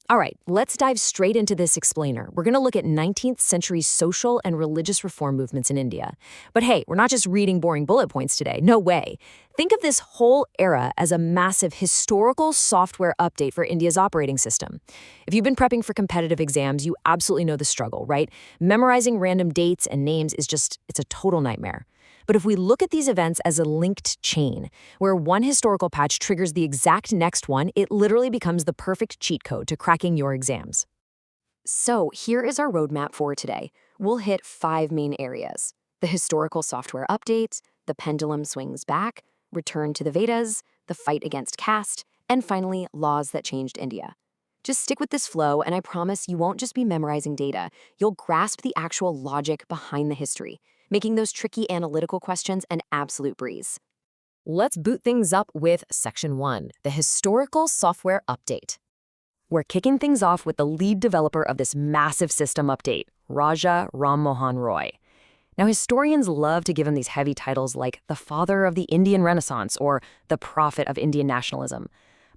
All right, let's dive straight into this explainer. We're going to look at 19th century social and religious reform movements in India. But hey, we're not just reading boring bullet points today. No way. Think of this whole era as a massive historical software update for India's operating system. If you've been prepping for competitive exams, you absolutely know the struggle, right? Memorizing random dates and names it's a total nightmare. But if we look at these events as a linked chain, where one historical patch triggers the exact next one, it literally becomes the perfect cheat code to cracking your exams. So here is our roadmap for today. We'll hit 5 main areas: the historical software updates, the pendulum swings back, return to the Vedas, the fight against caste, and finally, laws that changed India. Just stick with this flow, and I promise you won't just be memorizing data. You'll grasp the actual logic behind the history, making those tricky analytical questions an absolute breeze. Let's boot things up with Section 1, the historical software update. We're kicking things off with the lead developer of this massive system update, Raja Ram Mohan Roy. Now, historians love to give him these heavy titles like the father of the Indian Renaissance or the prophet of Indian nationalism.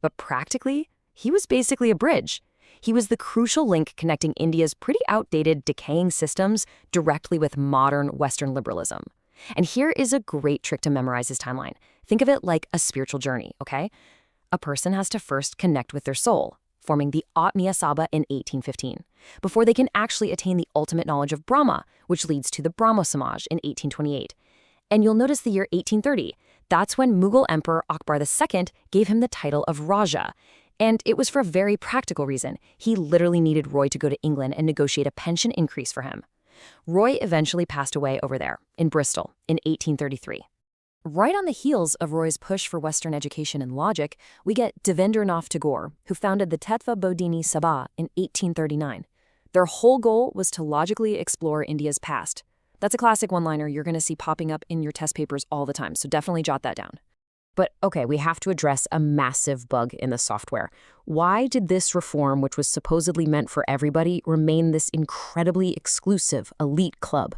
But practically, he was basically a bridge. He was the crucial link connecting India's pretty outdated, decaying systems directly with modern Western liberalism. And here is a great trick to memorize his timeline. Think of it like a spiritual journey, okay? A person has to first connect with their soul, forming the Atmiya Sabha in 1815, before they can actually attain the ultimate knowledge of Brahma, which leads to the Brahmo Samaj in 1828. And you'll notice the year 1830. That's when Mughal Emperor Akbar II gave him the title of Raja. And it was for a very practical reason. He literally needed Roy to go to England and negotiate a pension increase for him. Roy eventually passed away over there, in Bristol, in 1833. Right on the heels of Roy's push for Western education and logic, we get Devendranath Tagore, who founded the Tattva Bodhini Sabha in 1839. Their whole goal was to logically explore India's past. That's a classic one-liner you're going to see popping up in your test papers all the time, so definitely jot that down. But okay, we have to address a massive bug in the software. Why did this reform, which was supposedly meant for everybody, remain this incredibly exclusive elite club?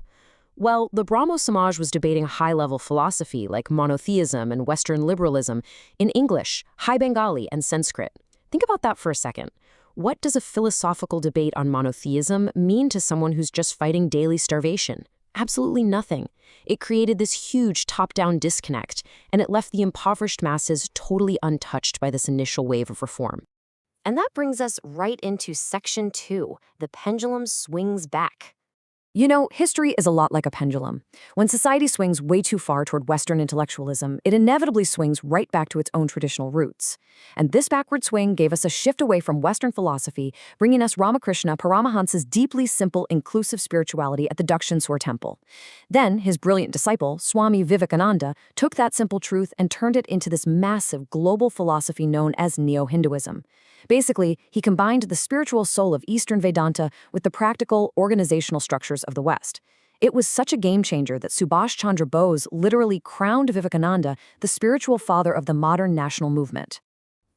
Well, the Brahmo Samaj was debating high-level philosophy like monotheism and Western liberalism in English, High Bengali, and Sanskrit. Think about that for a second. What does a philosophical debate on monotheism mean to someone who's just fighting daily starvation? Absolutely nothing. It created this huge top-down disconnect, and it left the impoverished masses totally untouched by this initial wave of reform. And that brings us right into Section 2, the pendulum swings back. You know, history is a lot like a pendulum. When society swings way too far toward Western intellectualism, it inevitably swings right back to its own traditional roots. And this backward swing gave us a shift away from Western philosophy, bringing us Ramakrishna Paramahansa's deeply simple, inclusive spirituality at the Dakshineswar temple. Then, his brilliant disciple, Swami Vivekananda, took that simple truth and turned it into this massive global philosophy known as Neo-Hinduism. Basically, he combined the spiritual soul of Eastern Vedanta with the practical, organizational structures of the West. It was such a game-changer that Subhash Chandra Bose literally crowned Vivekananda the spiritual father of the modern national movement.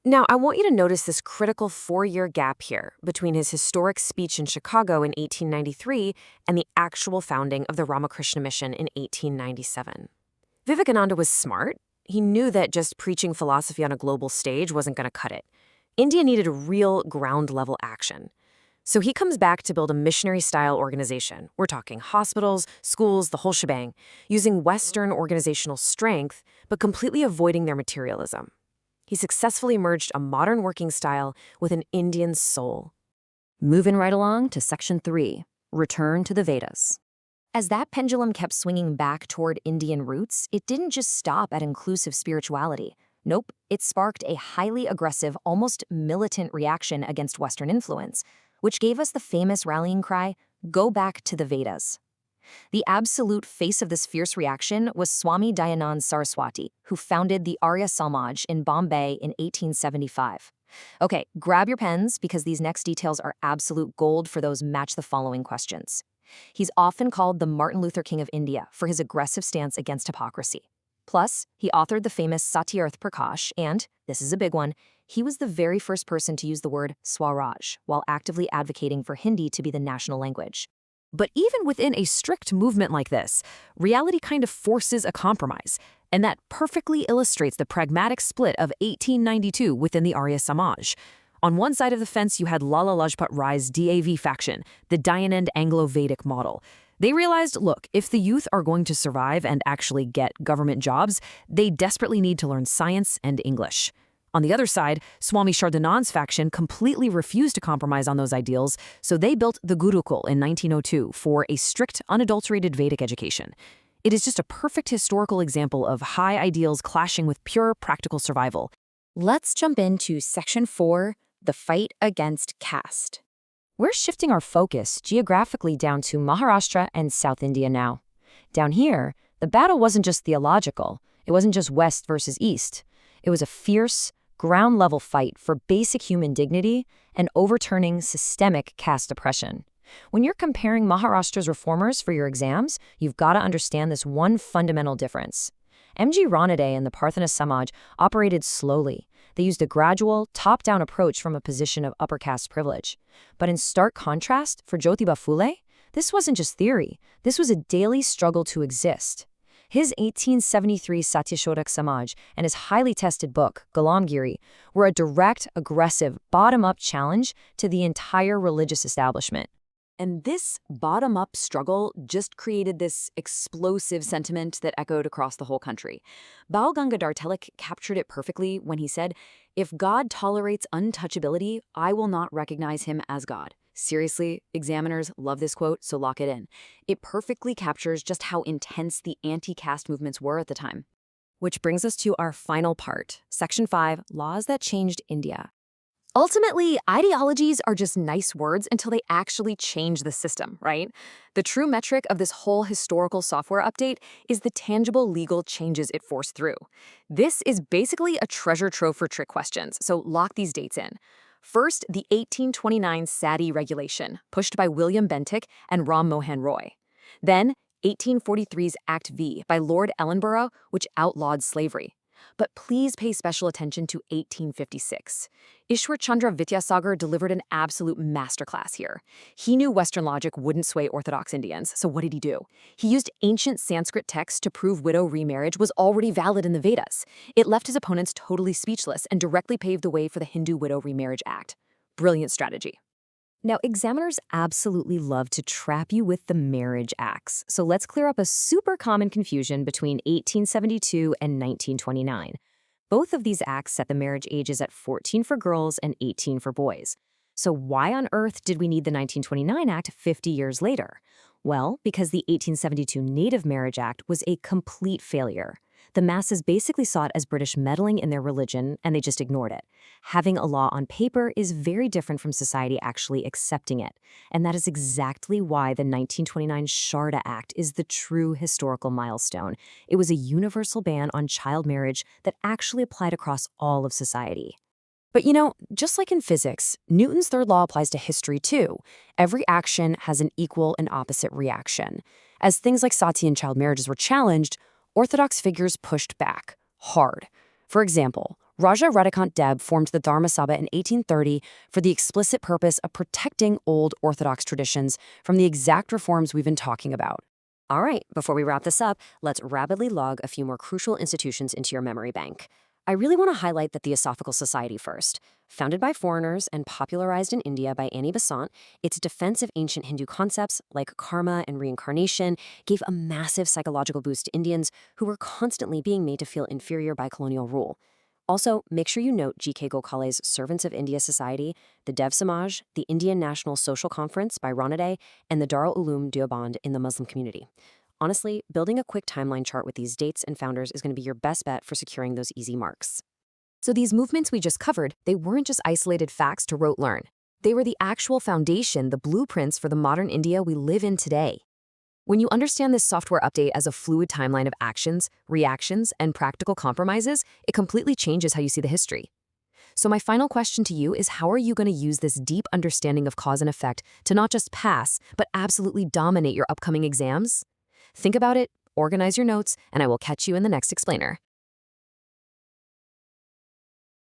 Now, I want you to notice this critical 4-year gap here between his historic speech in Chicago in 1893 and the actual founding of the Ramakrishna Mission in 1897. Vivekananda was smart. He knew that just preaching philosophy on a global stage wasn't going to cut it. India needed real ground-level action. So he comes back to build a missionary-style organization. We're talking hospitals, schools, the whole shebang, using Western organizational strength, but completely avoiding their materialism. He successfully merged a modern working style with an Indian soul. Moving right along to Section 3, Return to the Vedas. As that pendulum kept swinging back toward Indian roots, it didn't just stop at inclusive spirituality. Nope, it sparked a highly aggressive, almost militant reaction against Western influence, which gave us the famous rallying cry, "Go back to the Vedas." The absolute face of this fierce reaction was Swami Dayanand Saraswati, who founded the Arya Samaj in Bombay in 1875. Okay, grab your pens because these next details are absolute gold for those match-the-following questions. He's often called the Martin Luther King of India for his aggressive stance against hypocrisy. Plus, he authored the famous Satyarth Prakash, and, this is a big one, he was the very first person to use the word Swaraj while actively advocating for Hindi to be the national language. But even within a strict movement like this, reality kind of forces a compromise, and that perfectly illustrates the pragmatic split of 1892 within the Arya Samaj. On one side of the fence, you had Lala Lajpat Rai's DAV faction, the Dayanand Anglo-Vedic model. They realized, look, if the youth are going to survive and actually get government jobs, they desperately need to learn science and English. On the other side, Swami Shardhanand's faction completely refused to compromise on those ideals, so they built the Gurukul in 1902 for a strict, unadulterated Vedic education. It is just a perfect historical example of high ideals clashing with pure practical survival. Let's jump into Section 4, the fight against caste. We're shifting our focus geographically down to Maharashtra and South India now. Down here, the battle wasn't just theological. It wasn't just West versus East. It was a fierce, ground-level fight for basic human dignity and overturning systemic caste oppression. When you're comparing Maharashtra's reformers for your exams, you've got to understand this one fundamental difference. M.G. Ranade and the Parthana Samaj operated slowly. They used a gradual, top-down approach from a position of upper caste privilege. But in stark contrast, for Jyotiba Phule, this wasn't just theory. This was a daily struggle to exist. His 1873 Satyashodak Samaj and his highly tested book, Gulamgiri, were a direct, aggressive, bottom-up challenge to the entire religious establishment. And this bottom-up struggle just created this explosive sentiment that echoed across the whole country. Bal Gangadhar Tilak captured it perfectly when he said, "If God tolerates untouchability, I will not recognize him as God." Seriously, examiners love this quote, so lock it in. It perfectly captures just how intense the anti-caste movements were at the time. Which brings us to our final part, Section 5, Laws That Changed India. Ultimately, ideologies are just nice words until they actually change the system, right? The true metric of this whole historical software update is the tangible legal changes it forced through. This is basically a treasure trove for trick questions, so lock these dates in. First, the 1829 Sati regulation, pushed by William Bentinck and Ram Mohan Roy. Then, 1843's Act V by Lord Ellenborough, which outlawed slavery. But please pay special attention to 1856. Ishwar Chandra Vidyasagar delivered an absolute masterclass here. He knew Western logic wouldn't sway Orthodox Indians, so what did he do? He used ancient Sanskrit texts to prove widow remarriage was already valid in the Vedas. It left his opponents totally speechless and directly paved the way for the Hindu Widow Remarriage Act. Brilliant strategy. Now, examiners absolutely love to trap you with the marriage acts, so let's clear up a super common confusion between 1872 and 1929. Both of these acts set the marriage ages at 14 for girls and 18 for boys. So why on earth did we need the 1929 Act 50 years later? Well, because the 1872 Native Marriage Act was a complete failure. The masses basically saw it as British meddling in their religion, and they just ignored it. Having a law on paper is very different from society actually accepting it. And that is exactly why the 1929 Sharda Act is the true historical milestone. It was a universal ban on child marriage that actually applied across all of society. But just like in physics, Newton's third law applies to history too. Every action has an equal and opposite reaction. As things like sati and child marriages were challenged, Orthodox figures pushed back, hard. For example, Raja Radhikant Deb formed the Dharma Sabha in 1830 for the explicit purpose of protecting old Orthodox traditions from the exact reforms we've been talking about. All right, before we wrap this up, let's rapidly log a few more crucial institutions into your memory bank. I really want to highlight the Theosophical Society first. Founded by foreigners and popularized in India by Annie Besant, its defense of ancient Hindu concepts like karma and reincarnation gave a massive psychological boost to Indians who were constantly being made to feel inferior by colonial rule. Also, make sure you note G.K. Gokhale's Servants of India Society, the Dev Samaj, the Indian National Social Conference by Ranade, and the Darul Uloom Deoband in the Muslim community. Honestly, building a quick timeline chart with these dates and founders is going to be your best bet for securing those easy marks. So these movements we just covered, they weren't just isolated facts to rote learn. They were the actual foundation, the blueprints for the modern India we live in today. When you understand this software update as a fluid timeline of actions, reactions, and practical compromises, it completely changes how you see the history. So my final question to you is, how are you going to use this deep understanding of cause and effect to not just pass, but absolutely dominate your upcoming exams? Think about it, organize your notes, and I will catch you in the next explainer.